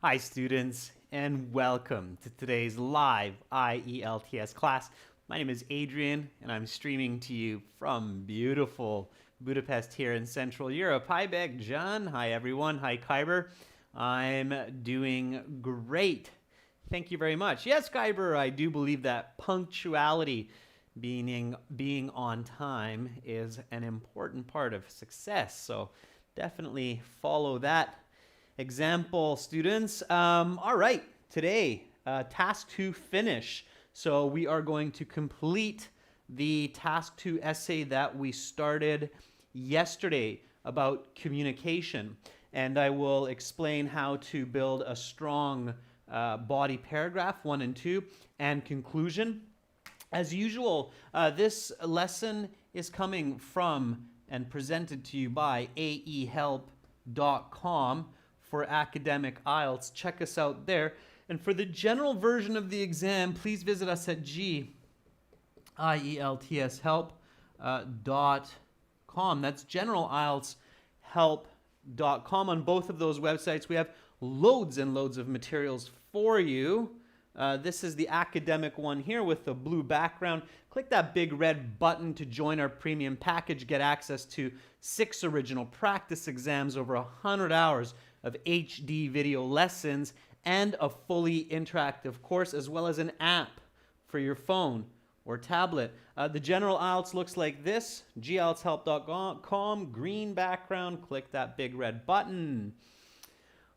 Hi students, and welcome to today's live IELTS class. My name is Adrian, and I'm streaming to you from beautiful Budapest here in Central Europe. Hi Beck, John. Hi everyone. Hi Kyber. I'm doing great. Thank you very much. Yes, Kyber, I do believe that punctuality, being on time, is an important part of success. So definitely follow that example, students. All right, today, task 2 finish. So we are going to complete the task 2 essay that we started yesterday about communication. And I will explain how to build a strong body paragraph 1 and 2 and conclusion. As usual, this lesson is coming from and presented to you by aehelp.com for academic IELTS. Check us out there. And for the general version of the exam, please visit us at IELTShelp.com. That's general IELTS help.com. On both of those websites, we have loads and loads of materials for you. This is the academic one here with the blue background. Click that big red button to join our premium package. Get access to 6 original practice exams, over 100 hours of HD video lessons, and a fully interactive course, as well as an app for your phone or tablet. The general IELTS looks like this. gieltshelp.com, green background. Click that big red button.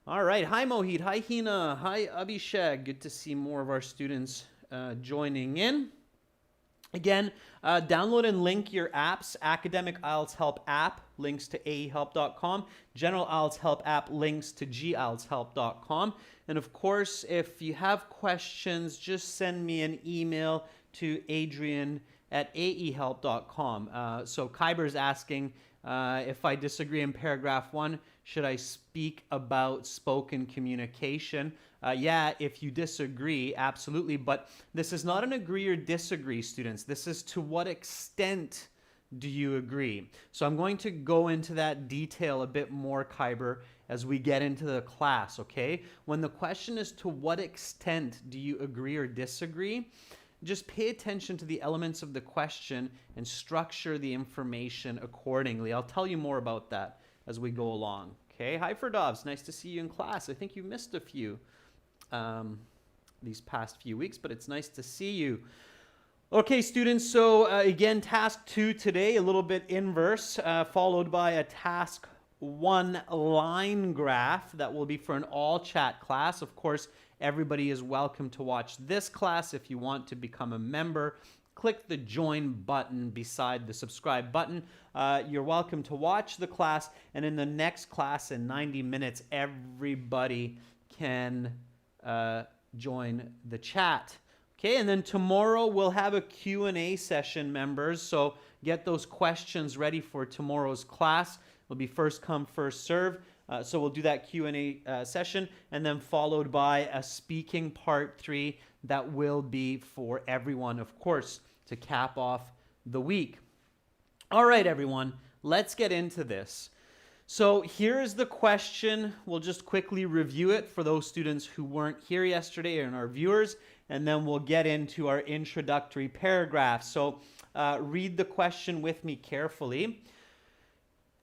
All right. Hi, Mohit. Hi, Hina. Hi, Abhishek. Good to see more of our students joining in. Again, download and link your apps. Academic IELTS Help app links to aehelp.com. General IELTS Help app links to gieltshelp.com. And of course, if you have questions, just send me an email to adrian@aehelp.com. So Kyber's asking, if I disagree in paragraph 1, should I speak about spoken communication? Yeah, if you disagree, absolutely. But this is not an agree or disagree, students. This is to what extent do you agree? So I'm going to go into that detail a bit more, Kyber, as we get into the class, okay? When the question is to what extent do you agree or disagree, just pay attention to the elements of the question and structure the information accordingly. I'll tell you more about that as we go along. Okay, hi Ferdovs, nice to see you in class. I think you missed a few these past few weeks, but it's nice to see you. Okay, students, so again, task 2 today, a little bit inverse, followed by a task 1 line graph that will be for an all chat class. Of course, everybody is welcome to watch this class. If you want to become a member, click the join button beside the subscribe button. You're welcome to watch the class, and in the next class in 90 minutes, everybody can join the chat. Okay, and then tomorrow we'll have a Q&A session, members, so get those questions ready for tomorrow's class. It'll be first come, first serve. So we'll do that Q&A session, and then followed by a speaking part 3 that will be for everyone, of course, to cap off the week. All right, everyone, let's get into this. So here's the question. We'll just quickly review it for those students who weren't here yesterday and our viewers, and then we'll get into our introductory paragraph. So read the question with me carefully.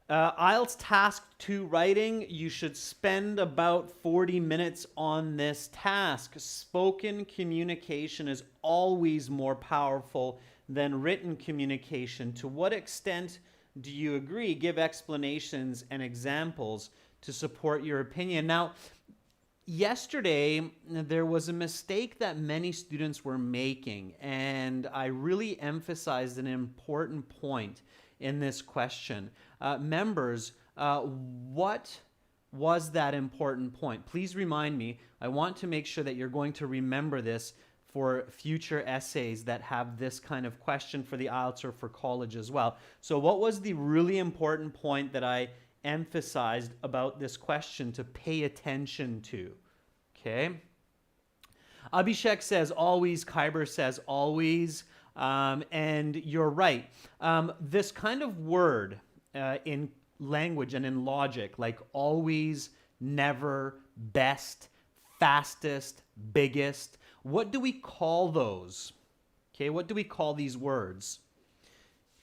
IELTS Task 2 writing, you should spend about 40 minutes on this task. Spoken communication is always more powerful than written communication. To what extent do you agree? Give explanations and examples to support your opinion. Now, yesterday, there was a mistake that many students were making, and I really emphasized an important point in this question. Members, what was that important point? Please remind me. I want to make sure that you're going to remember this for future essays that have this kind of question for the IELTS or for college as well. So what was the really important point that I emphasized about this question to pay attention to? Okay. Abhishek says always, Kyber says always, and you're right. This kind of word in language and in logic, like always, never, best, fastest, biggest. What do we call those? Okay, what do we call these words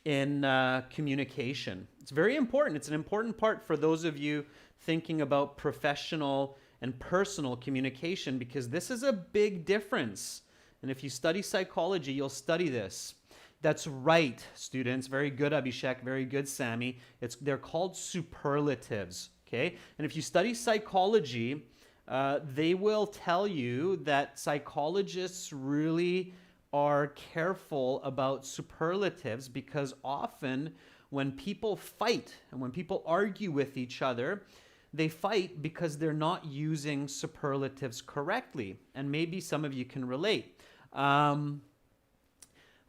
in communication? It's very important. It's an important part for those of you thinking about professional and personal communication, because this is a big difference. And if you study psychology, you'll study this. That's right, students. Very good, Abhishek. Very good, Sammy. They're called superlatives, okay? And if you study psychology, they will tell you that psychologists really are careful about superlatives, because often when people fight and when people argue with each other, they fight because they're not using superlatives correctly. And maybe some of you can relate.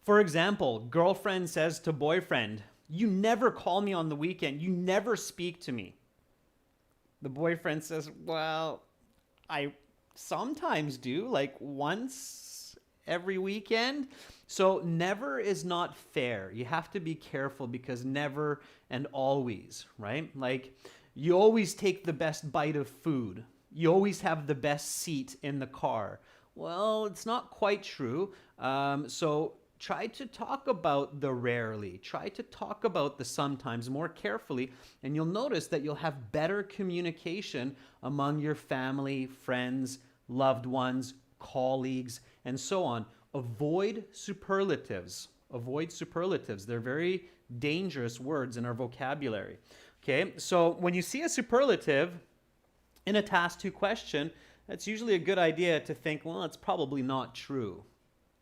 For example, girlfriend says to boyfriend, "You never call me on the weekend. You never speak to me." The boyfriend says, "Well, I sometimes do, like once every weekend." So never is not fair. You have to be careful, because never and always, right? Like, you always take the best bite of food. You always have the best seat in the car. Well, it's not quite true. So try to talk about the rarely. Try to talk about the sometimes more carefully, and you'll notice that you'll have better communication among your family, friends, loved ones, colleagues, and so on. Avoid superlatives. Avoid superlatives. They're very dangerous words in our vocabulary. Okay, so when you see a superlative in a task 2 question, that's usually a good idea to think, well, it's probably not true.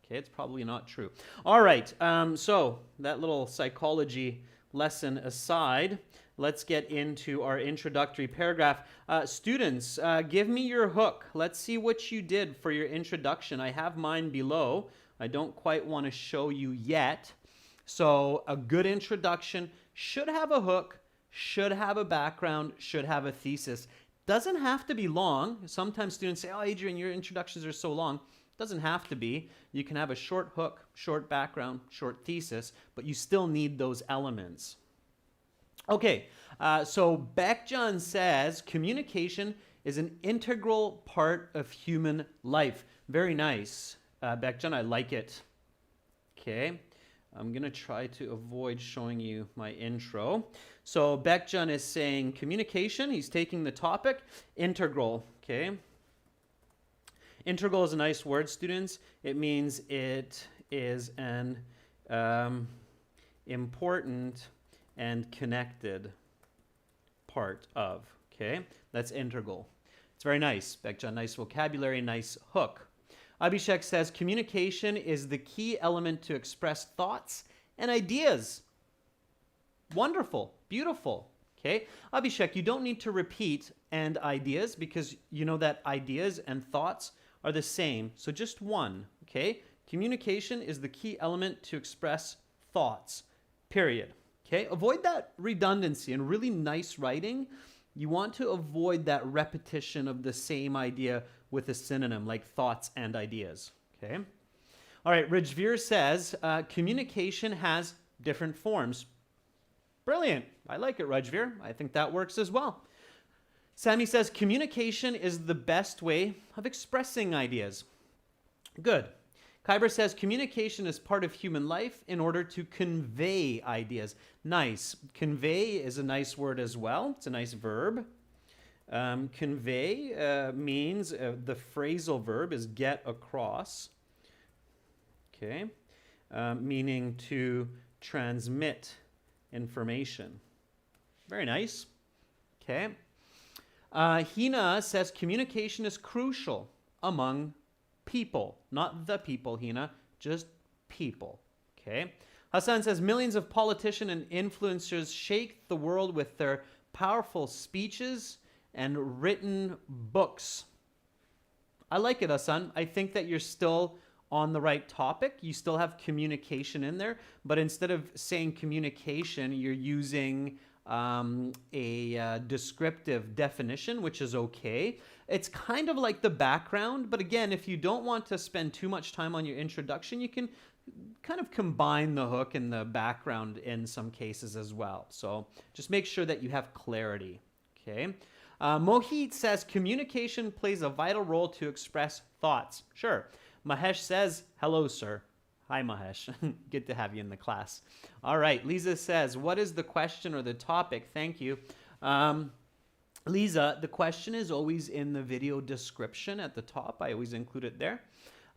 Okay, it's probably not true. All right, so that little psychology lesson aside, let's get into our introductory paragraph. Students, give me your hook. Let's see what you did for your introduction. I have mine below. I don't quite want to show you yet. So a good introduction should have a hook, should have a background, should have a thesis. Doesn't have to be long. Sometimes students say, "Oh, Adrian, your introductions are so long." Doesn't have to be. You can have a short hook, short background, short thesis, but you still need those elements. Okay, so Beckjohn says communication is an integral part of human life. Very nice, Beckjohn, I like it. Okay, I'm going to try to avoid showing you my intro. So Beckjohn is saying communication, he's taking the topic, integral, okay? Integral is a nice word, students. It means it is an important and connected part of, okay? That's integral. It's very nice, Beckjohn. Nice vocabulary, nice hook. Abhishek says communication is the key element to express thoughts and ideas. Wonderful, beautiful. Okay, Abhishek, you don't need to repeat "and ideas," because you know that ideas and thoughts are the same. So just one, okay? Communication is the key element to express thoughts, period. Okay, avoid that redundancy. In really nice writing, you want to avoid that repetition of the same idea with a synonym like thoughts and ideas, okay? All right, Rajveer says communication has different forms. Brilliant. I like it, Rajveer. I think that works as well. Sammy says communication is the best way of expressing ideas. Good. Kyber says communication is part of human life in order to convey ideas. Nice. Convey is a nice word as well. It's a nice verb. Convey means the phrasal verb is get across. Okay. Meaning to transmit information. Very nice. Okay. Hina says communication is crucial among people. Not the people, Hina, just people. Okay. Hassan says millions of politicians and influencers shake the world with their powerful speeches and written books. I like it, Hassan. I think that you're still on the right topic. You still have communication in there, but instead of saying communication, you're using a descriptive definition, which is okay. It's kind of like the background, but again, if you don't want to spend too much time on your introduction, you can kind of combine the hook and the background in some cases as well. So just make sure that you have clarity, okay? Mohit says communication plays a vital role to express thoughts. Sure. Mahesh says, hello, sir. Hi, Mahesh. Good to have you in the class. All right. Lisa says, what is the question or the topic? Thank you. Lisa, the question is always in the video description at the top. I always include it there.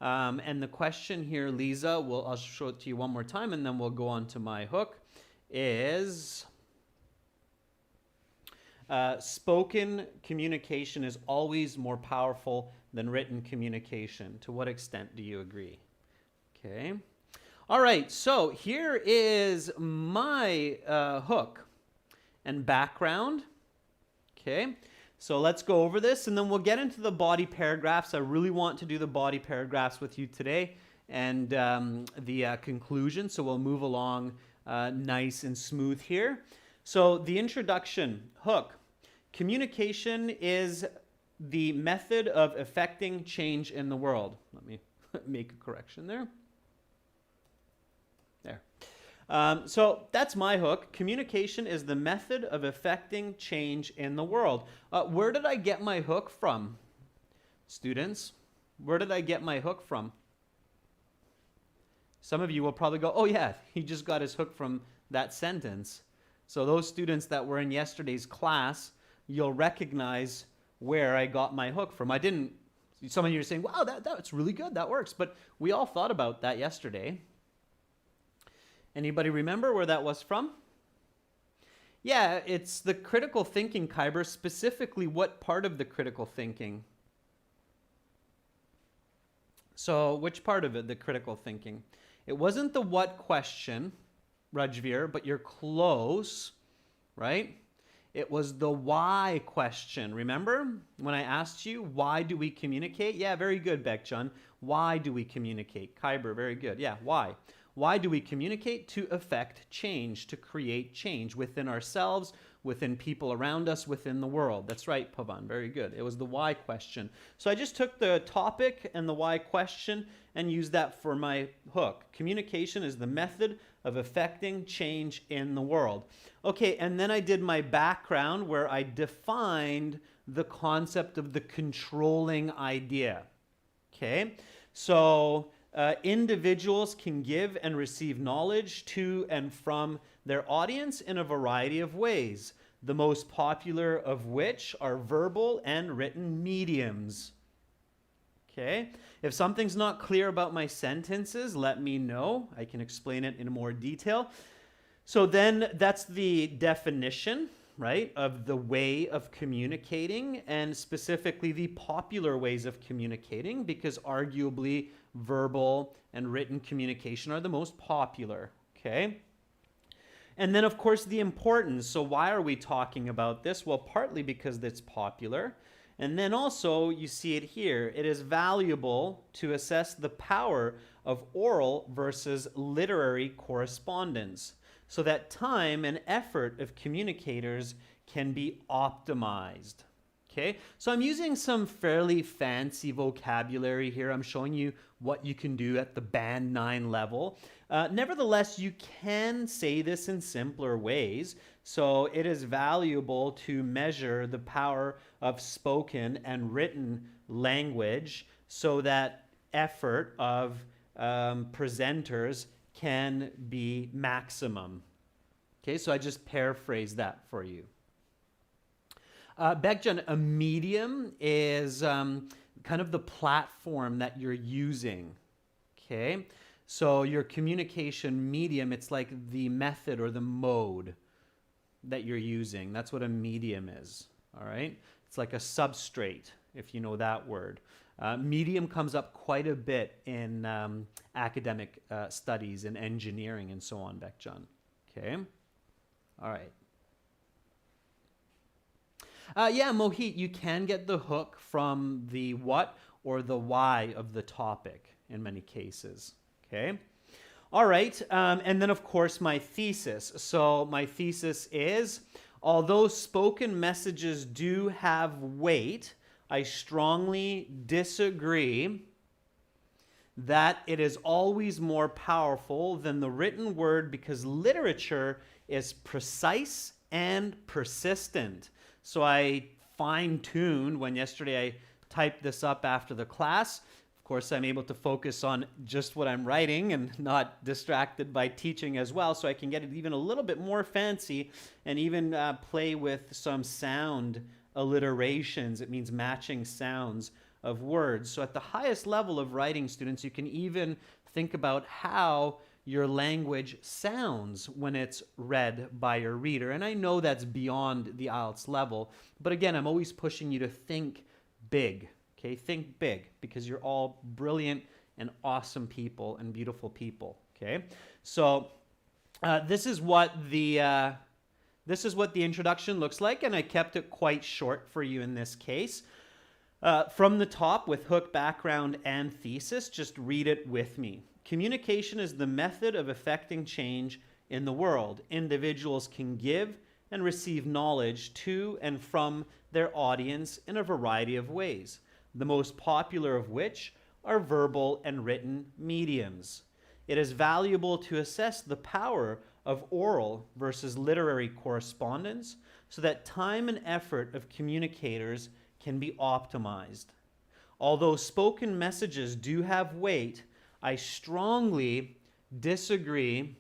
And the question here, Lisa, I'll show it to you one more time and then we'll go on to my hook, is spoken communication is always more powerful than written communication. To what extent do you agree? Okay. All right, so here is my hook and background. Okay, so let's go over this and then we'll get into the body paragraphs. I really want to do the body paragraphs with you today and the conclusion, so we'll move along nice and smooth here. So the introduction, hook. Communication is the method of effecting change in the world. Let me make a correction there. There. So that's my hook. Communication is the method of effecting change in the world. Where did I get my hook from, students? Where did I get my hook from? Some of you will probably go, oh yeah, he just got his hook from that sentence. So those students that were in yesterday's class, you'll recognize where I got my hook from. I didn't, some of you are saying, wow, that's really good, that works. But we all thought about that yesterday. Anybody remember where that was from? Yeah, it's the critical thinking, Kyber. Specifically, what part of the critical thinking? So which part of it, the critical thinking? It wasn't the what question, Rajveer, but you're close, right? It was the why question. Remember when I asked you, why do we communicate? Yeah, very good, Bekchun. Why do we communicate? Kyber, very good. Yeah, why? Why do we communicate? To effect change, to create change within ourselves, within people around us, within the world. That's right, Pavan, very good. It was the why question. So I just took the topic and the why question and used that for my hook. Communication is the method of effecting change in the world. Okay, and then I did my background where I defined the concept of the controlling idea. Okay, so individuals can give and receive knowledge to and from their audience in a variety of ways, the most popular of which are verbal and written mediums. Okay, if something's not clear about my sentences, let me know. I can explain it in more detail. So then that's the definition, right, of the way of communicating, and specifically the popular ways of communicating, because arguably verbal and written communication are the most popular, okay? And then, of course, the importance. So why are we talking about this? Well, partly because it's popular. And then also, you see it here, it is valuable to assess the power of oral versus literary correspondence, so that time and effort of communicators can be optimized. Okay, so I'm using some fairly fancy vocabulary here. I'm showing you what you can do at the Band 9 level. Nevertheless, you can say this in simpler ways. So it is valuable to measure the power of spoken and written language so that effort of presenters can be maximum. Okay, so I just paraphrase that for you. Bekjan, a medium is kind of the platform that you're using. Okay, so your communication medium, it's like the method or the mode that you're using. That's what a medium is. All right, it's like a substrate, if you know that word. Medium comes up quite a bit in academic studies and engineering and so on, Bekjan. Okay, all right. Yeah, Mohit, you can get the hook from the what or the why of the topic in many cases. Okay. All right. And then, of course, my thesis. So my thesis is, although spoken messages do have weight, I strongly disagree that it is always more powerful than the written word because literature is precise and persistent. So I fine-tuned when yesterday I typed this up after the class. Of course, I'm able to focus on just what I'm writing and not distracted by teaching as well, so I can get it even a little bit more fancy and even play with some sound alliterations. It means matching sounds of words. So at the highest level of writing, students, you can even think about how your language sounds when it's read by your reader. And I know that's beyond the IELTS level, but again, I'm always pushing you to think big, okay? Think big, because you're all brilliant and awesome people and beautiful people, okay? So this is what the introduction looks like, and I kept it quite short for you in this case. From the top, with hook, background, and thesis, just read it with me. Communication is the method of effecting change in the world. Individuals can give and receive knowledge to and from their audience in a variety of ways, the most popular of which are verbal and written mediums. It is valuable to assess the power of oral versus literary correspondence so that time and effort of communicators can be optimized. Although spoken messages do have weight, I strongly disagree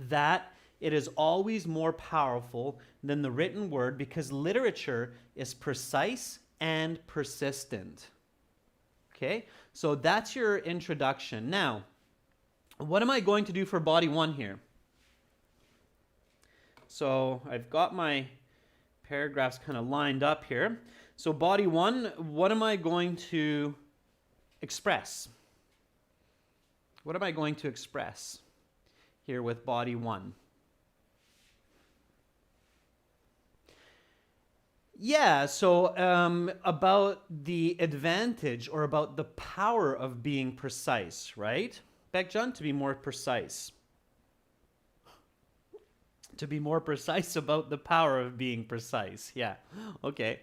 that it is always more powerful than the written word because literature is precise and persistent. Okay, so that's your introduction. Now, what am I going to do for body one here? So I've got my paragraphs kind of lined up here. So body one, what am I going to express? What am I going to express here with body one? Yeah, so about the advantage or about the power of being precise, right? Bekcan, to be more precise. To be more precise about the power of being precise. Yeah, okay.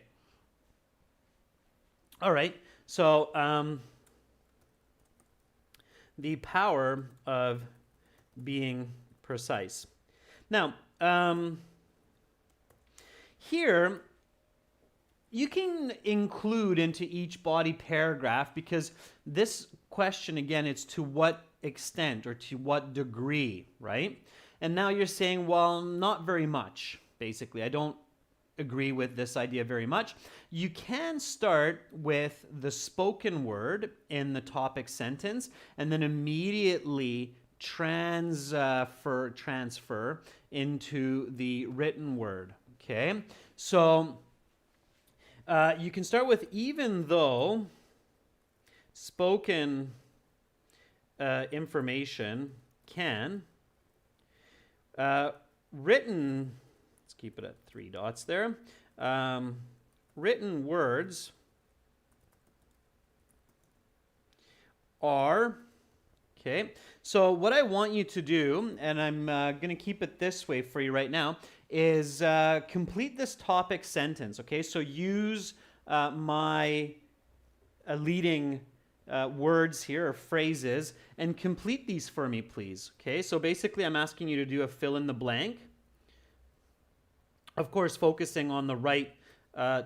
All right, so the power of being precise. Now, here, you can include into each body paragraph, because this question, again, it's to what extent or to what degree, right? And now you're saying, well, not very much, basically. I don't agree with this idea very much. You can start with the spoken word in the topic sentence and then immediately transfer into the written word, okay? So you can start with even though spoken information can, written, let's keep it at 3 dots there, written words are, okay, so what I want you to do, and I'm going to keep it this way for you right now, is complete this topic sentence, okay? So use my leading words here, or phrases, and complete these for me, please, okay? So basically, I'm asking you to do a fill in the blank. Of course, focusing on the right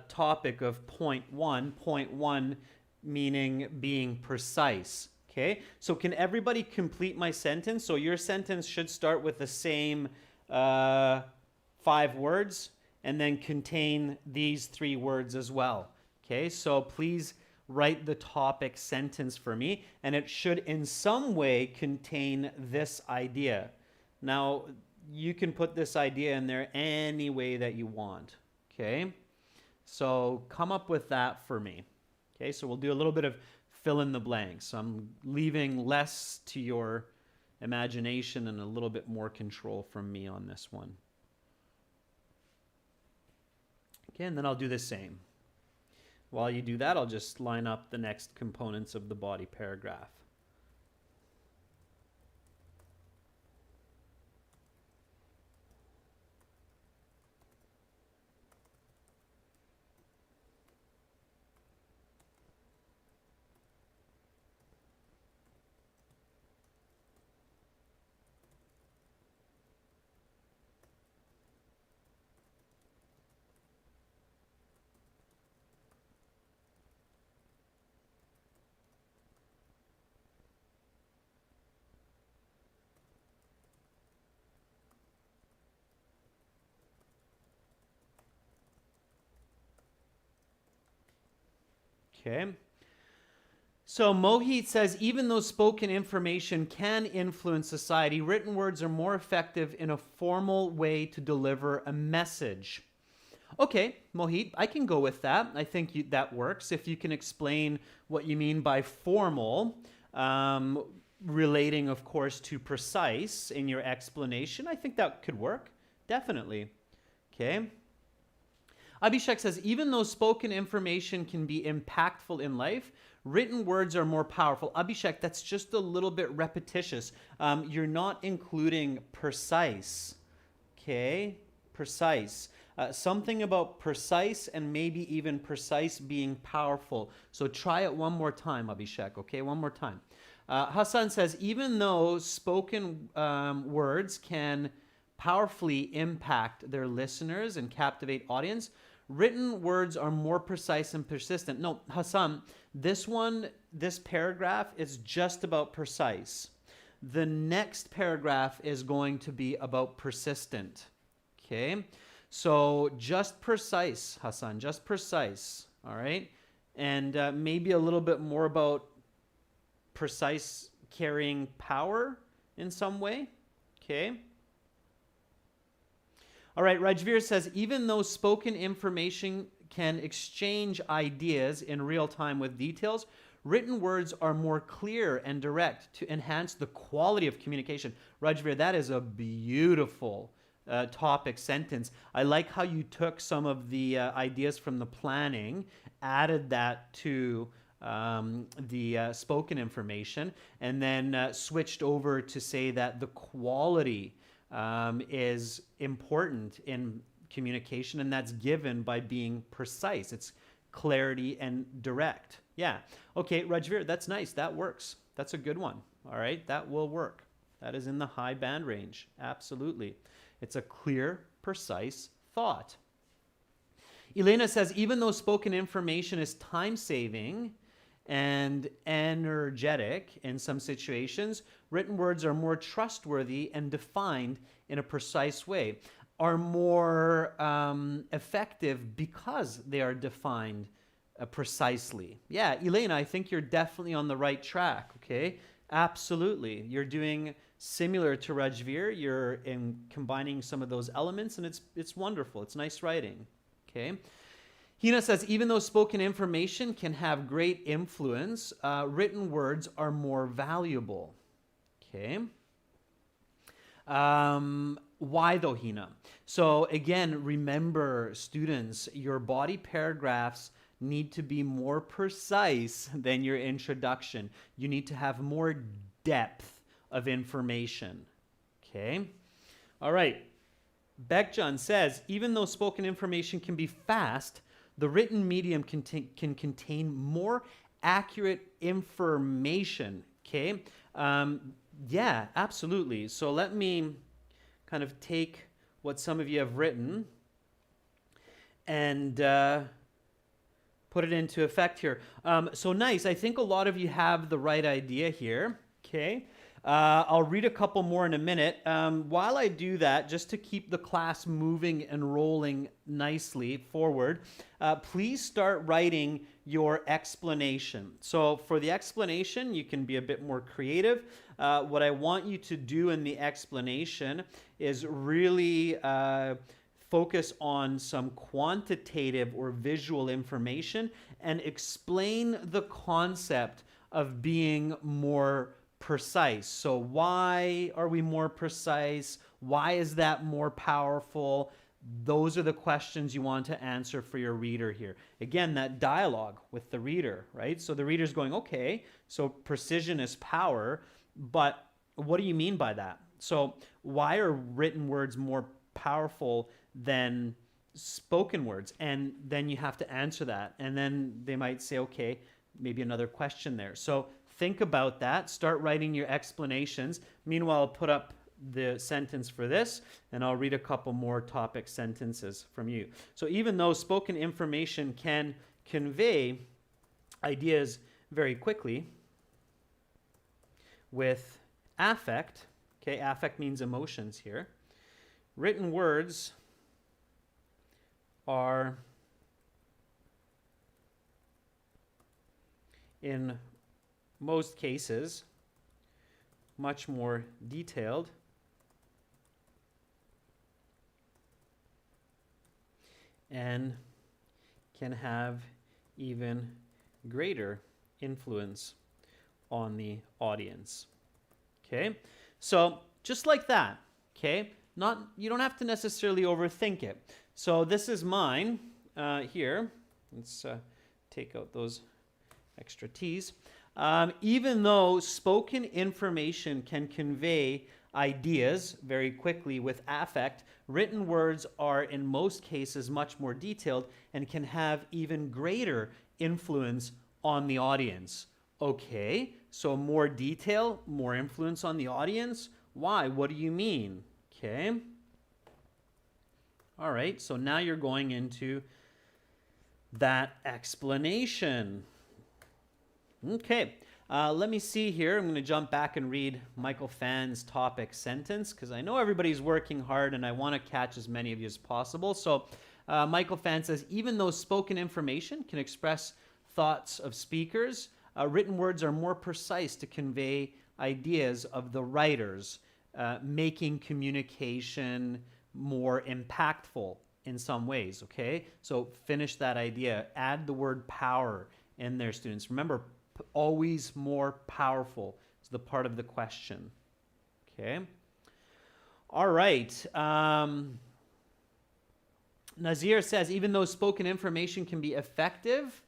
topic of point one meaning being precise, okay? So can everybody complete my sentence? So your sentence should start with the same 5 words and then contain these 3 words as well, okay? So please write the topic sentence for me, and it should in some way contain this idea. Now, you can put this idea in there any way that you want, okay? So come up with that for me, okay? So we'll do a little bit of fill in the blanks. So I'm leaving less to your imagination and a little bit more control from me on this one. Okay, and then I'll do the same. While you do that, I'll just line up the next components of the body paragraph. Okay. So Mohit says, even though spoken information can influence society, written words are more effective in a formal way to deliver a message. Okay, Mohit, I can go with that. I think that works. If you can explain what you mean by formal, relating, of course, to precise in your explanation, I think that could work. Definitely. Okay. Abhishek says, even though spoken information can be impactful in life, written words are more powerful. Abhishek, that's just a little bit repetitious. You're not including precise. Okay, precise. Something about precise and maybe even precise being powerful. So try it one more time, Abhishek. Okay, one more time. Hassan says, even though spoken words can powerfully impact their listeners and captivate audience, written words are more precise and persistent. No, Hassan, this paragraph is just about precise. The next paragraph is going to be about persistent. Okay, so just precise, Hassan, just precise. All right, and maybe a little bit more about precise carrying power in some way. Okay. All right, Rajveer says, even though spoken information can exchange ideas in real time with details, written words are more clear and direct to enhance the quality of communication. Rajveer, that is a beautiful topic sentence. I like how you took some of the ideas from the planning, added that to the spoken information, and then switched over to say that the quality is important in communication, and that's given by being precise. It's clarity and direct. Yeah. Okay, Rajveer, that's nice. That works. That's a good one. All right, that will work. That is in the high band range. Absolutely. It's a clear, precise thought. Elena says, even though spoken information is time-saving and energetic in some situations, written words are more trustworthy and defined in a precise way, are more effective because they are defined precisely. Yeah, Elena, I think you're definitely on the right track, okay? Absolutely. You're doing similar to Rajveer. You're combining some of those elements, and it's wonderful. It's nice writing, okay? Hina says, even though spoken information can have great influence, written words are more valuable. Okay. Why though, Hina? So again, remember, students, your body paragraphs need to be more precise than your introduction. You need to have more depth of information. Okay. All right. Bekjan says, even though spoken information can be fast, the written medium can contain more accurate information. Okay. Yeah, absolutely. So let me kind of take what some of you have written and put it into effect here. So nice. I think a lot of you have the right idea here. Okay. I'll read a couple more in a minute. While I do that, just to keep the class moving and rolling nicely forward, please start writing your explanation. So for the explanation, you can be a bit more creative. What I want you to do in the explanation is really focus on some quantitative or visual information and explain the concept of being more precise. So why are we more precise? Why is that more powerful? Those are the questions you want to answer for your reader here. Again, that dialogue with the reader, right? So the reader's going, okay, so precision is power, but what do you mean by that? So why are written words more powerful than spoken words? And then you have to answer that. And then they might say, okay, maybe another question there. So think about that. Start writing your explanations. Meanwhile, I'll put up the sentence for this, and I'll read a couple more topic sentences from you. So even though spoken information can convey ideas very quickly with affect, okay, affect means emotions here, written words are in most cases, much more detailed and can have even greater influence on the audience. Okay, so just like that. Okay, you don't have to necessarily overthink it. So this is mine here. Let's take out those extra T's. Even though spoken information can convey ideas very quickly with affect, written words are in most cases much more detailed and can have even greater influence on the audience. Okay, so more detail, more influence on the audience. Why? What do you mean? Okay. All right, so now you're going into that explanation. Okay, let me see here. I'm going to jump back and read Michael Phan's topic sentence because I know everybody's working hard and I want to catch as many of you as possible. So Michael Phan says, even though spoken information can express thoughts of speakers, written words are more precise to convey ideas of the writers, making communication more impactful in some ways, okay? So finish that idea. Add the word power in there, students. Remember, always more powerful is the part of the question, okay? All right. Nazir says, even though spoken information can be effective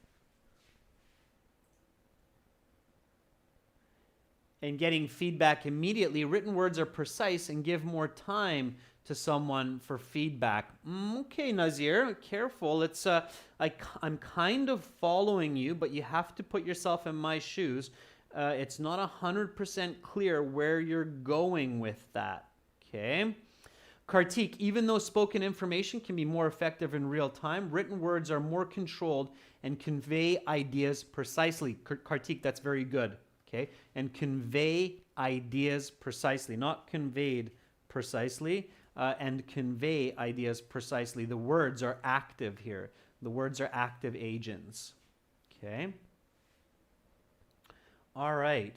in getting feedback immediately, written words are precise and give more time to someone for feedback. Okay, Nazir, careful. It's I'm kind of following you, but you have to put yourself in my shoes. It's not 100% clear where you're going with that. Okay. Kartik, even though spoken information can be more effective in real time, written words are more controlled and convey ideas precisely. Kartik, that's very good. Okay, and convey ideas precisely, not conveyed precisely. And convey ideas precisely. The words are active here. The words are active agents. Okay. All right.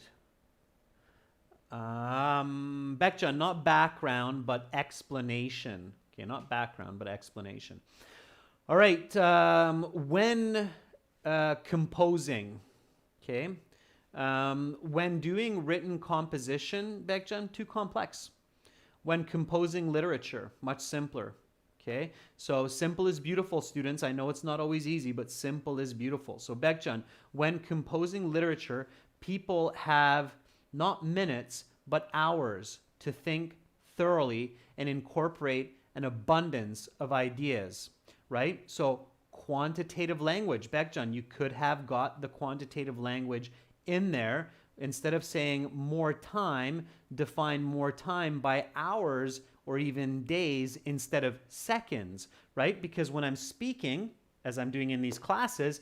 Bekja, not background, but explanation. Okay, not background, but explanation. All right. When composing, okay, when doing written composition, Bekja, too complex. When composing literature, much simpler, okay? So simple is beautiful, students. I know it's not always easy, but simple is beautiful. So Bekjan, when composing literature, people have not minutes, but hours to think thoroughly and incorporate an abundance of ideas, right? So quantitative language, Bekjan, you could have got the quantitative language in there. Instead of saying more time, define more time by hours or even days instead of seconds, right? Because when I'm speaking, as I'm doing in these classes,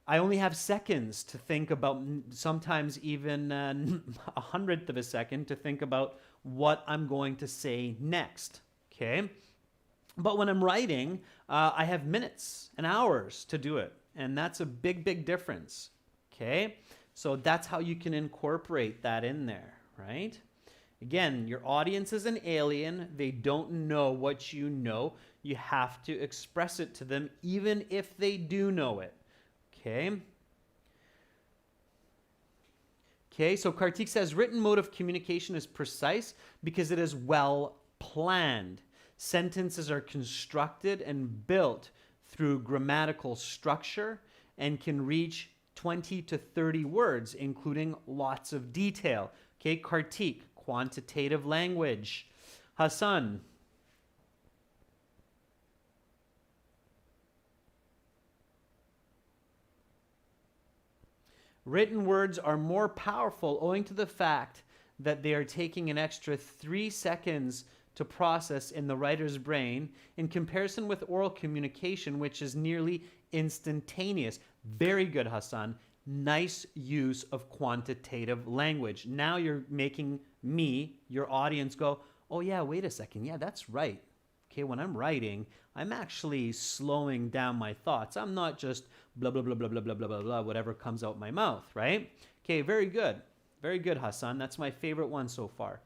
I only have seconds to think about, sometimes even 1/100th of a second to think about what I'm going to say next, okay? But when I'm writing, I have minutes and hours to do it, and that's a big, big difference, okay? So that's how you can incorporate that in there, right? Again, your audience is an alien. They don't know what you know. You have to express it to them, even if they do know it, okay? Okay, so Kartik says, written mode of communication is precise because it is well planned. Sentences are constructed and built through grammatical structure and can reach 20 to 30 words, including lots of detail. Okay, Kartik, quantitative language. Hassan. Written words are more powerful owing to the fact that they are taking an extra 3 seconds to process in the writer's brain in comparison with oral communication, which is nearly instantaneous. Very good, Hassan. Nice use of quantitative language. Now you're making me, your audience, go, oh yeah, wait a second. Yeah, that's right. Okay, when I'm writing, I'm actually slowing down my thoughts. I'm not just blah, blah, blah, blah, blah, blah, blah, blah, blah, whatever comes out my mouth, right? Okay, very good. Very good, Hassan. That's my favorite one so far.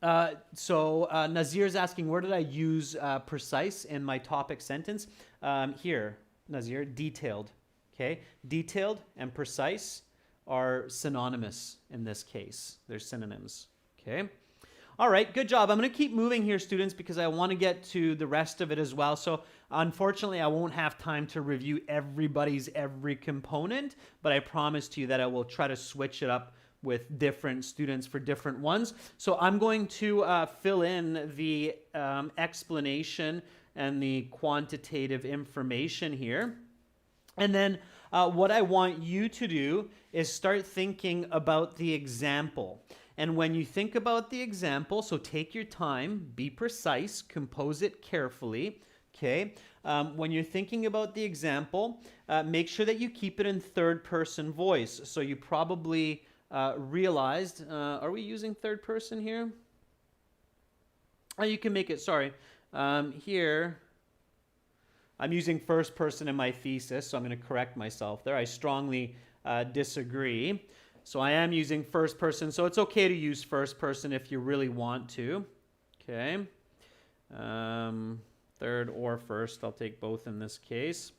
Nazir's asking, where did I use precise in my topic sentence? Here, Nazir, detailed. Okay, detailed and precise are synonymous in this case. They're synonyms. Okay. All right, good job. I'm going to keep moving here, students, because I want to get to the rest of it as well. So unfortunately, I won't have time to review everybody's every component, but I promise to you that I will try to switch it up with different students for different ones. So I'm going to fill in the explanation and the quantitative information here. And then what I want you to do is start thinking about the example. And when you think about the example, so take your time, be precise, compose it carefully, okay? When you're thinking about the example, make sure that you keep it in third-person voice. So you probably realized, are we using third person here? Oh, you can make it, sorry. Here, I'm using first person in my thesis, so I'm going to correct myself there. I strongly disagree. So I am using first person, so it's okay to use first person if you really want to. Okay. Third or first, I'll take both in this case.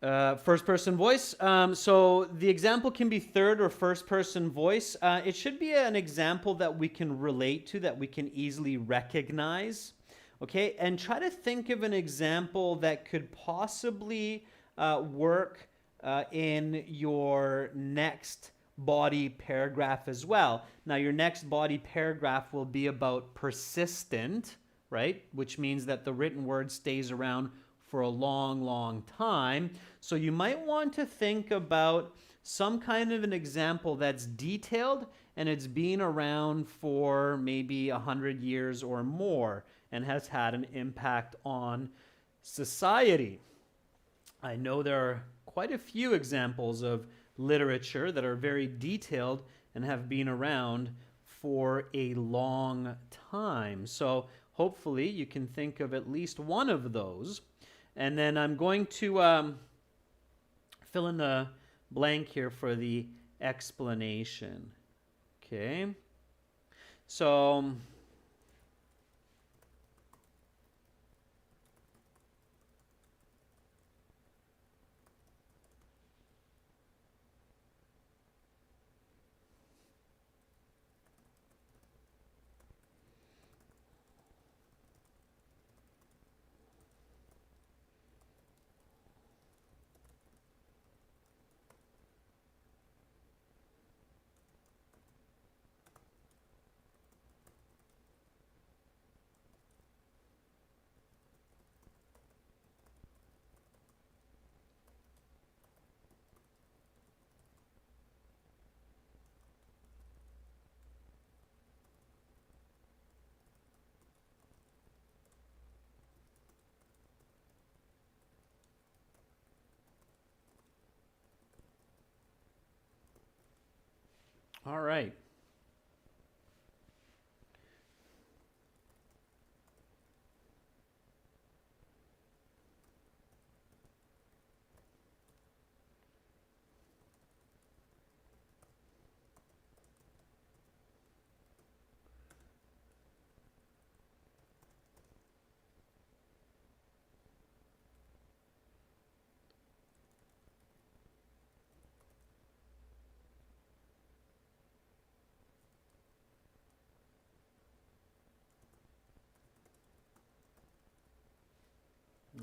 First person voice. So the example can be third or first person voice. It should be an example that we can relate to, that we can easily recognize. Okay, and try to think of an example that could possibly work in your next body paragraph as well. Now, your next body paragraph will be about persistent, right? Which means that the written word stays around for a long, long time. So you might want to think about some kind of an example that's detailed and it's been around for maybe 100 years or more and has had an impact on society. I know there are quite a few examples of literature that are very detailed and have been around for a long time. So hopefully you can think of at least one of those. And then I'm going to fill in the blank here for the explanation. Okay. So all right.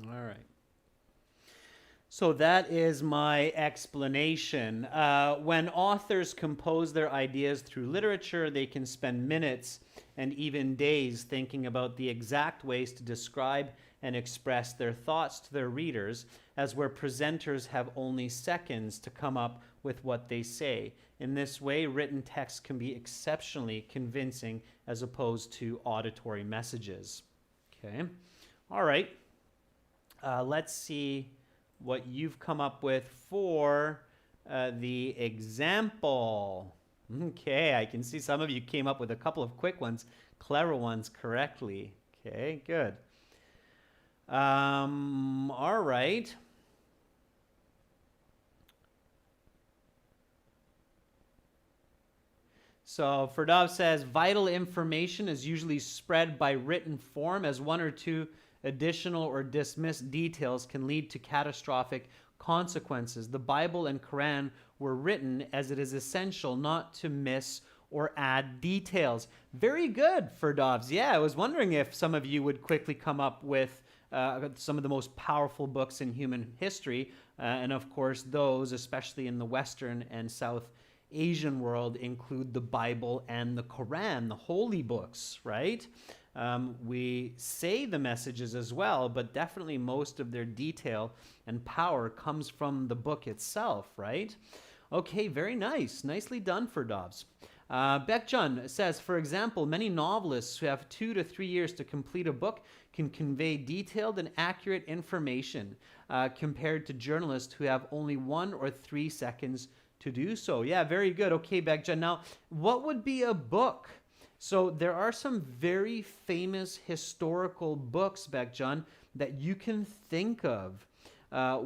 All right. So that is my explanation. When authors compose their ideas through literature, they can spend minutes and even days thinking about the exact ways to describe and express their thoughts to their readers, as where presenters have only seconds to come up with what they say. In this way, written text can be exceptionally convincing as opposed to auditory messages. Okay. All right. Let's see what you've come up with for the example. Okay, I can see some of you came up with a couple of quick ones, clever ones correctly. Okay, good. All right. So Ferdov says vital information is usually spread by written form, as one or two additional or dismissed details can lead to catastrophic consequences. The Bible and Quran were written as it is essential not to miss or add details. Very good, Ferdovs. Yeah, I was wondering if some of you would quickly come up with some of the most powerful books in human history. And of course, those, especially in the Western and South Asian world, include the Bible and the Quran, the holy books, right? We say the messages as well, but definitely most of their detail and power comes from the book itself, right? Okay, very nice. Nicely done, Ferdovs. Bekjun says, for example, many novelists who have 2 to 3 years to complete a book can convey detailed and accurate information compared to journalists who have only 1 or 3 seconds to do so. Yeah, very good. Okay, Bekjun. Now, what would be a book? So there are some very famous historical books, Bekjun, that you can think of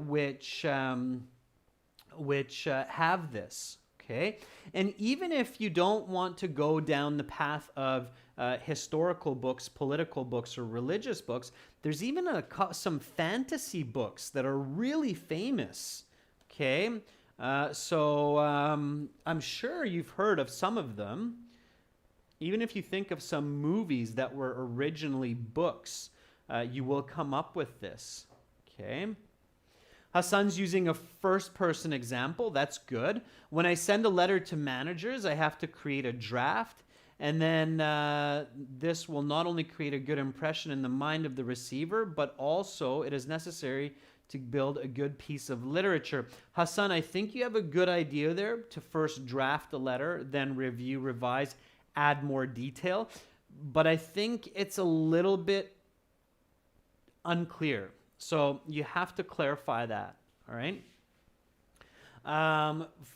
which have this. Okay, and even if you don't want to go down the path of historical books, political books, or religious books, there's even some fantasy books that are really famous. Okay, so I'm sure you've heard of some of them. Even if you think of some movies that were originally books, you will come up with this. Okay. Hassan's using a first-person example. That's good. When I send a letter to managers, I have to create a draft, and then this will not only create a good impression in the mind of the receiver, but also it is necessary to build a good piece of literature. Hassan, I think you have a good idea there to first draft a letter, then review, revise, add more detail, but I think it's a little bit unclear. So you have to clarify that, all right?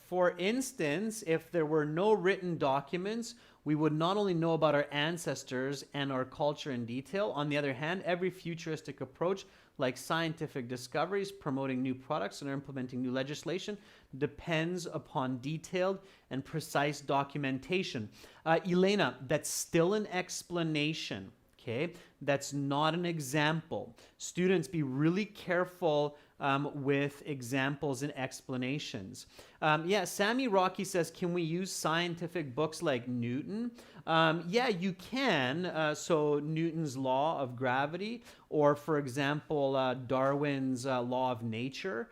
For instance, if there were no written documents, we would not only know about our ancestors and our culture in detail. On the other hand, every futuristic approach, like scientific discoveries, promoting new products, and implementing new legislation, depends upon detailed and precise documentation. Elena, that's still an explanation. Okay, that's not an example. Students, be really careful with examples and explanations. Yeah, Sammy Rocky says, can we use scientific books like Newton? Yeah, you can. So Newton's law of gravity, or for example, Darwin's law of nature.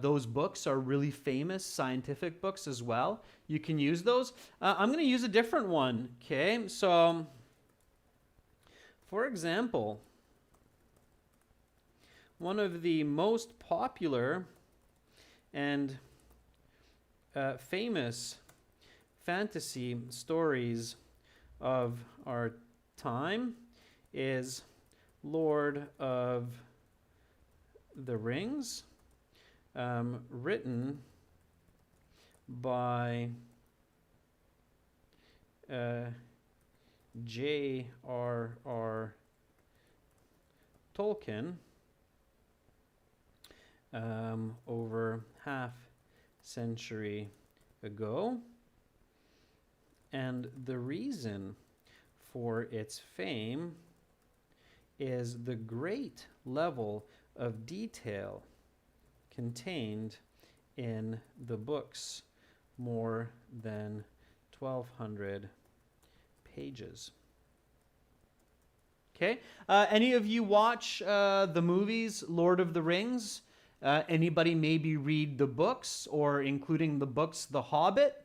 Those books are really famous scientific books as well. You can use those. I'm going to use a different one. Okay, so for example, one of the most popular and famous fantasy stories of our time is Lord of the Rings, written by J.R.R. Tolkien, over half century ago. And the reason for its fame is the great level of detail contained in the book's more than 1,200 pages. Okay. Any of you watch the movies Lord of the Rings? Anybody maybe read the books, or including the books The Hobbit?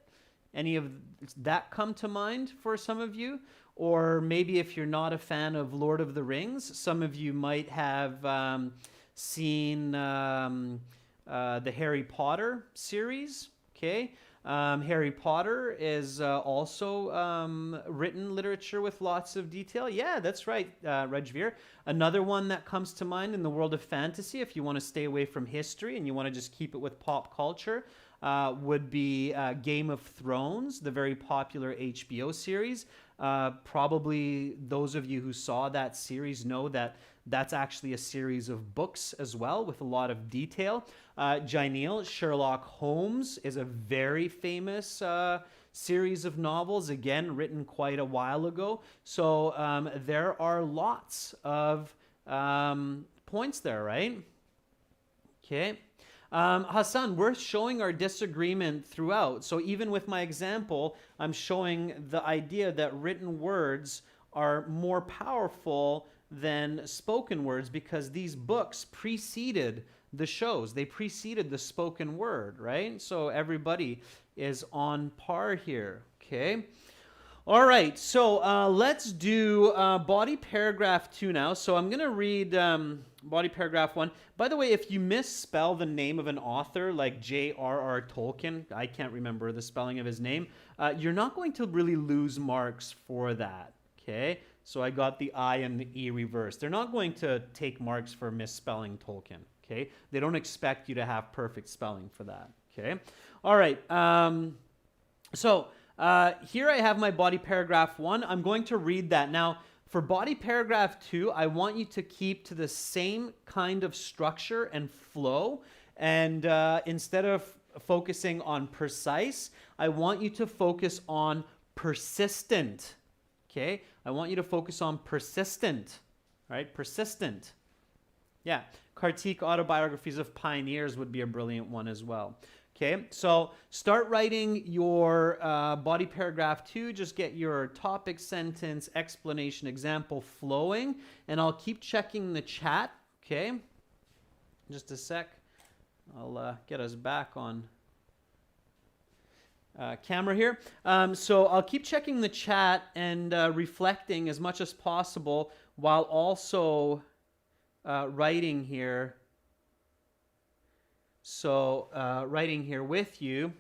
Any of that come to mind for some of you? Or maybe if you're not a fan of Lord of the Rings, some of you might have seen the Harry Potter series. Okay. Harry Potter is also written literature with lots of detail. Yeah, that's right, Rejveer. Another one that comes to mind in the world of fantasy, if you want to stay away from history and you want to just keep it with pop culture, would be Game of Thrones, the very popular HBO series. Probably those of you who saw that series know that that's actually a series of books as well with a lot of detail. Jaineel, Sherlock Holmes is a very famous series of novels, again, written quite a while ago. So there are lots of points there, right? Okay. Hassan, we're showing our disagreement throughout. So even with my example, I'm showing the idea that written words are more powerful than spoken words because these books preceded the shows. They preceded the spoken word, right? So everybody is on par here, okay? All right, so let's do body paragraph 2 now. So I'm going to read body paragraph 1. By the way, if you misspell the name of an author like J.R.R. Tolkien, I can't remember the spelling of his name, you're not going to really lose marks for that, okay? So I got the I and the E reversed. They're not going to take marks for misspelling Tolkien, okay? They don't expect you to have perfect spelling for that, okay? All right, here I have my body paragraph 1. I'm going to read that. Now, for body paragraph 2, I want you to keep to the same kind of structure and flow. And instead of focusing on precise, I want you to focus on persistent. Okay? I want you to focus on persistent. Right? Persistent. Yeah. Critique autobiographies of pioneers would be a brilliant one as well. Okay, so start writing your body paragraph 2. Just get your topic, sentence, explanation, example flowing, and I'll keep checking the chat. Okay, just a sec. I'll get us back on camera here. So I'll keep checking the chat and reflecting as much as possible while also writing here. So writing here with you.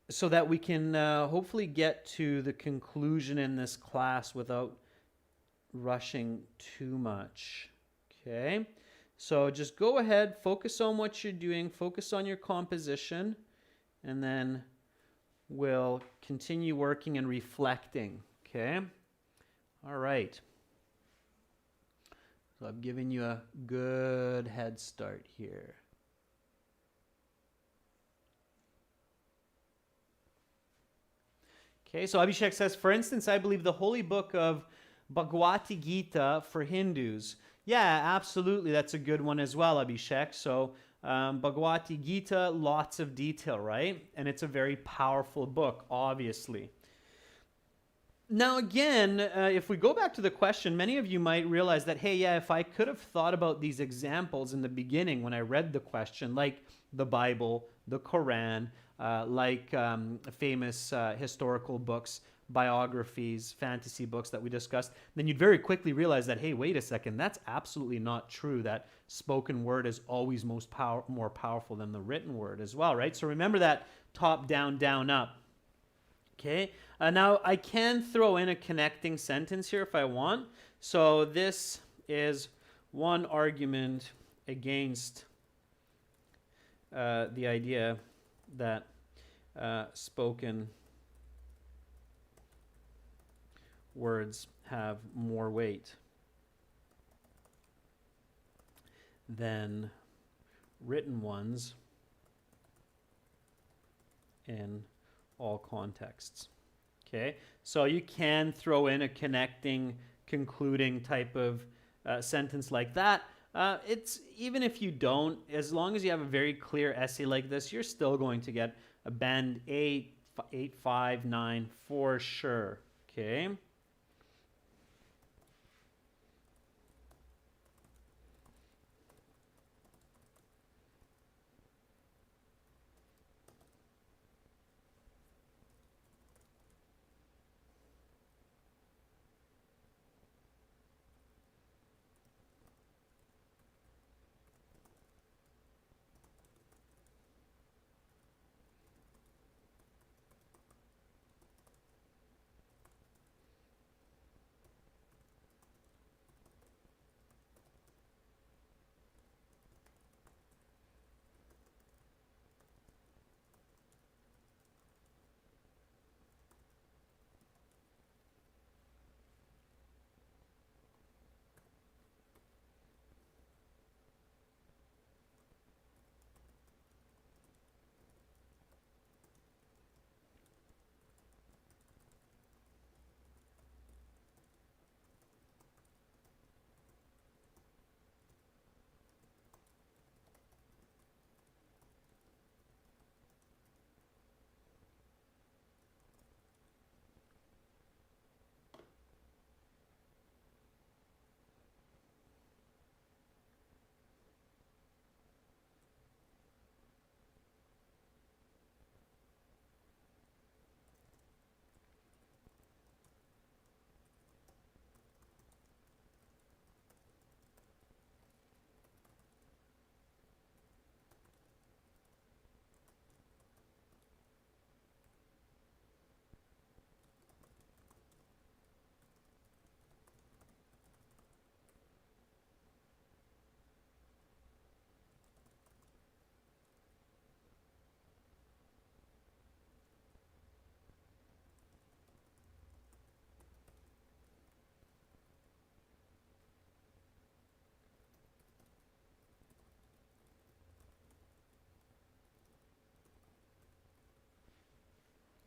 So that we can hopefully get to the conclusion in this class without rushing too much. Okay, so just go ahead, focus on what you're doing, focus on your composition, and then we'll continue working and reflecting. Okay, all right. So I'm giving you a good head start here. Okay, so Abhishek says, for instance, I believe the holy book of Bhagavad Gita for Hindus. Yeah, absolutely. That's a good one as well, Abhishek. So Bhagavad Gita, lots of detail, right? And it's a very powerful book, obviously. Now, again, if we go back to the question, many of you might realize that, hey, yeah, if I could have thought about these examples in the beginning when I read the question, like the Bible, the Quran, like famous historical books, biographies, fantasy books that we discussed, then you'd very quickly realize that, hey, wait a second, that's absolutely not true, that spoken word is always more powerful than the written word as well, right? So remember that top, down, down, up. Okay, now I can throw in a connecting sentence here if I want. So this is one argument against the idea that spoken words have more weight than written ones in all contexts. Okay, so you can throw in a connecting, concluding type of sentence like that. It's even if you don't, as long as you have a very clear essay like this, you're still going to get a band 8, 5, 9 for sure. Okay.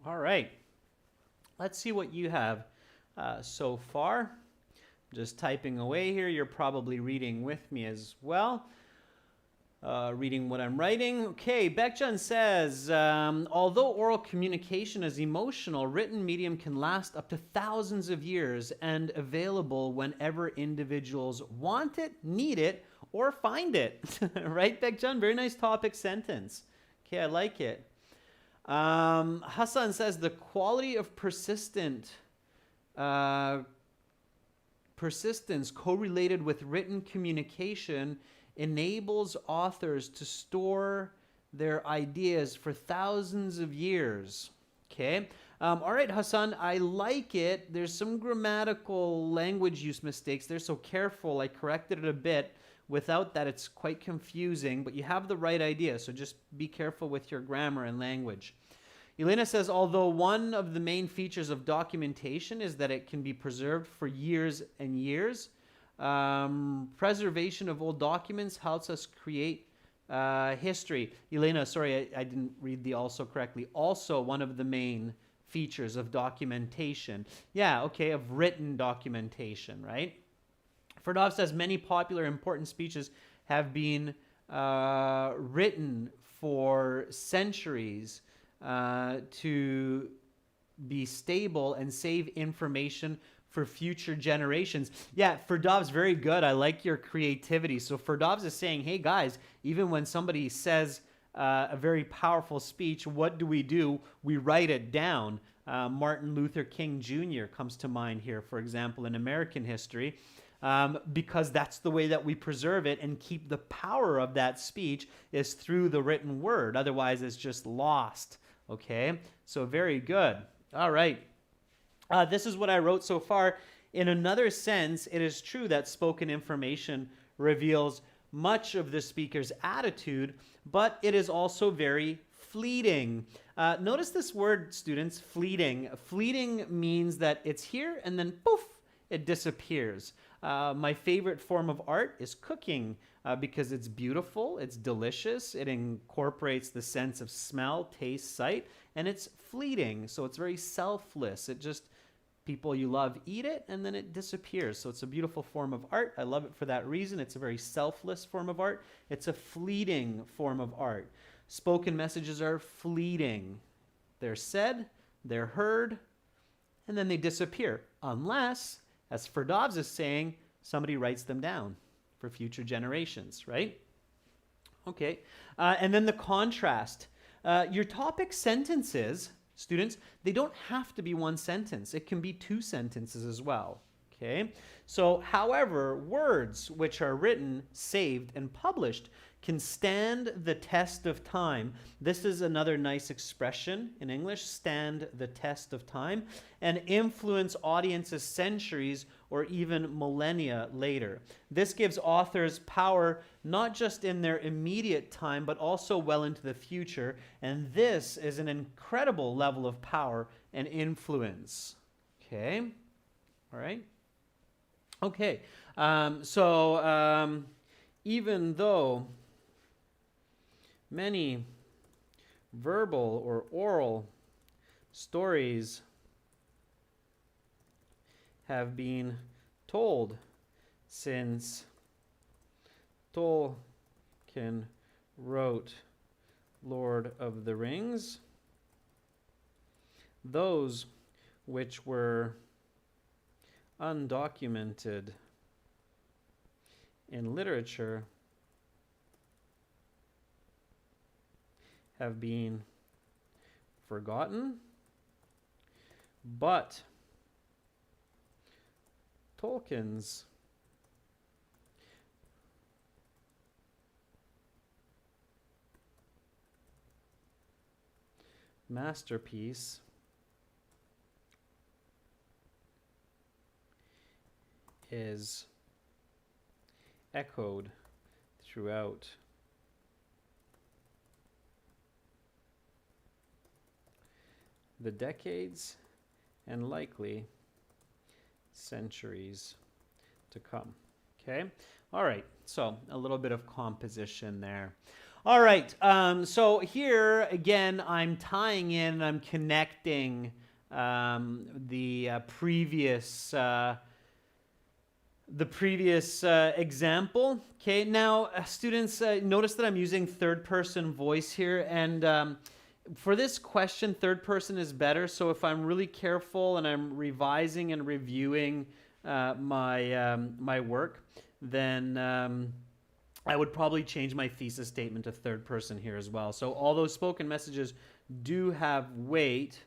All right. Let's see what you have so far. Just typing away here. You're probably reading with me as well. Reading what I'm writing. Okay, Beckjan says, although oral communication is emotional, written medium can last up to thousands of years and available whenever individuals want it, need it, or find it. Right, Beckjan? Very nice topic sentence. Okay, I like it. Hassan says the quality of persistence correlated with written communication enables authors to store their ideas for thousands of years. Okay. All right, Hassan, I like it. There's some grammatical language use mistakes there, so careful. I corrected it a bit. Without that, it's quite confusing, but you have the right idea, so just be careful with your grammar and language. Elena says, although one of the main features of documentation is that it can be preserved for years and years, preservation of old documents helps us create history. Elena, sorry, I didn't read the also correctly. Also, one of the main features of documentation. Yeah, okay, of written documentation, right? Ferdov says many popular important speeches have been written for centuries to be stable and save information for future generations. Yeah, Ferdov's very good. I like your creativity. So Ferdov's is saying, hey guys, even when somebody says a very powerful speech, what do? We write it down. Martin Luther King Jr. comes to mind here, for example, in American history, because that's the way that we preserve it and keep the power of that speech is through the written word. Otherwise, it's just lost. Okay, so very good. All right. This is what I wrote so far. In another sense, it is true that spoken information reveals much of the speaker's attitude, but it is also very fleeting. Notice this word, students, fleeting. Fleeting means that it's here and then poof, it disappears. My favorite form of art is cooking because it's beautiful, it's delicious, it incorporates the sense of smell, taste, sight, and it's fleeting, so it's very selfless. It just, people you love eat it and then it disappears. So it's a beautiful form of art. I love it for that reason. It's a very selfless form of art. It's a fleeting form of art. Spoken messages are fleeting. They're said, they're heard, and then they disappear unless, as Ferdovs is saying, somebody writes them down for future generations, right? Okay, and then the contrast. Your topic sentences, students, they don't have to be one sentence. It can be two sentences as well, okay? So, however, words which are written, saved, and published can stand the test of time. This is another nice expression in English, stand the test of time, and influence audiences centuries or even millennia later. This gives authors power not just in their immediate time, but also well into the future, and this is an incredible level of power and influence. Okay, all right? Okay, even though many verbal or oral stories have been told since Tolkien wrote Lord of the Rings, those which were undocumented in literature have been forgotten, but Tolkien's masterpiece is echoed throughout the decades and likely centuries to come. Okay? All right, so a little bit of composition there. All right. So here again, I'm tying in, I'm connecting the previous example. Okay, now students, notice that I'm using third person voice here, and for this question, third person is better. So if I'm really careful and I'm revising and reviewing my work, then I would probably change my thesis statement to third person here as well. So all those spoken messages do have weight.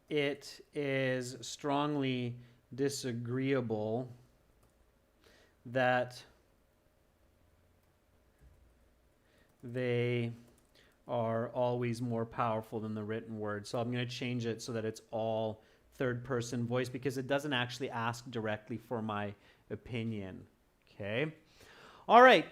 It is strongly disagreeable that they are always more powerful than the written word. So I'm going to change it so that it's all third person voice because it doesn't actually ask directly for my opinion. Okay. All right,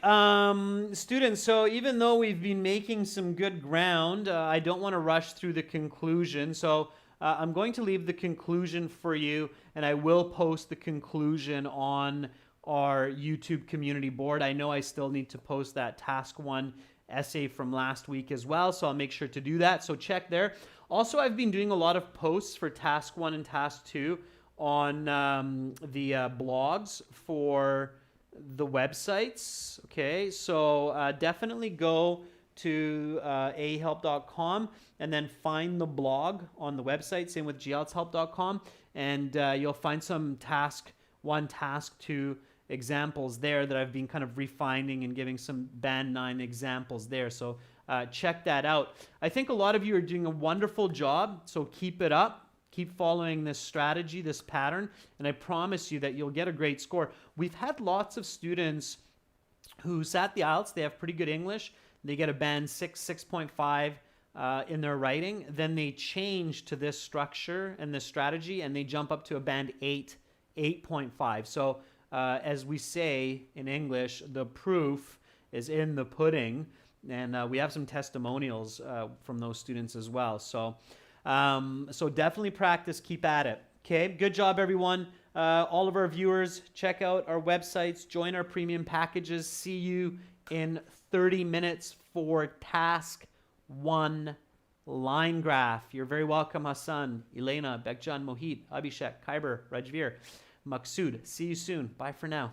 students, so even though we've been making some good ground, I don't want to rush through the conclusion. So I'm going to leave the conclusion for you, and I will post the conclusion on our YouTube community board. I know I still need to post that task 1 essay from last week as well, so I'll make sure to do that. So check there. Also, I've been doing a lot of posts for task 1 and task 2 on the blogs for the websites. Okay, so definitely go to ahelp.com and then find the blog on the website, same with glshelp.com, and you'll find some task 1, task 2 examples there that I've been kind of refining and giving some band 9 examples there. So check that out. I think a lot of you are doing a wonderful job, so keep it up. Keep following this strategy, this pattern, and I promise you that you'll get a great score. We've had lots of students who sat the IELTS. They have pretty good English. They get a band 6, 6.5 in their writing. Then they change to this structure and this strategy, and they jump up to a band 8, 8.5. So as we say in English, the proof is in the pudding, and we have some testimonials from those students as well. So definitely practice, keep at it. Okay, good job everyone. All of our viewers, check out our websites, join our premium packages. See you in 30 minutes for task 1 line graph. You're very welcome, Hassan, Elena, Bekjan, Mohit, Abhishek, Khyber, Rajveer, Maksud. See you soon. Bye for now.